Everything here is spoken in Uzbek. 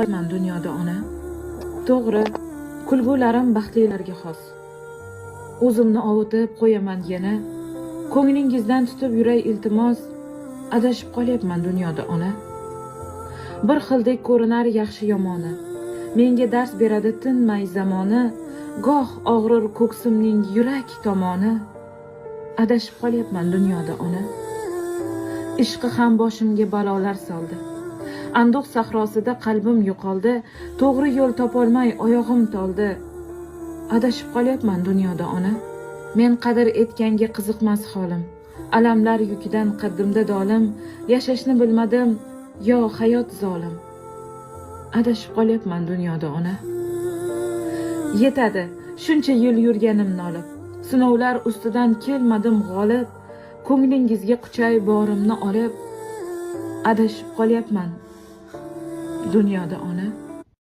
man dunyoda ona. To'g'ri, kulgularim baxtlilarga xos. O'zimni ovutib qo'yaman yana. Ko'nglingizdan tutib yuray iltimos, adashib qolyapman dunyoda ona. Bir xildek ko'rinar yaxshi yomoni. Menga dars beradi tinmay zamoni. Goh og'rir ko'ksimning yurak tomoni. Adashib qolyapman dunyoda ona. Ishqi ham boshimga balolar soldi. Anduh sahrosida qalbim yo'qoldi. To'g'ri yo'l topolmay oyog'im toldi. Adashib qolyapman dunyoda ona. Men qadr etganga qiziqmas holim. Alamlar yukidan qaddimda dolim. Yashashni bilmadim, yo hayot zolim. Adashib qolyapman dunyoda ona. Yetadi shuncha yil yurganim nolib. Sinovlar ustidan kelmadim g'olib. Ko'nglingizga quchay borimni olib. Adashib qolyapman dunyoda ona.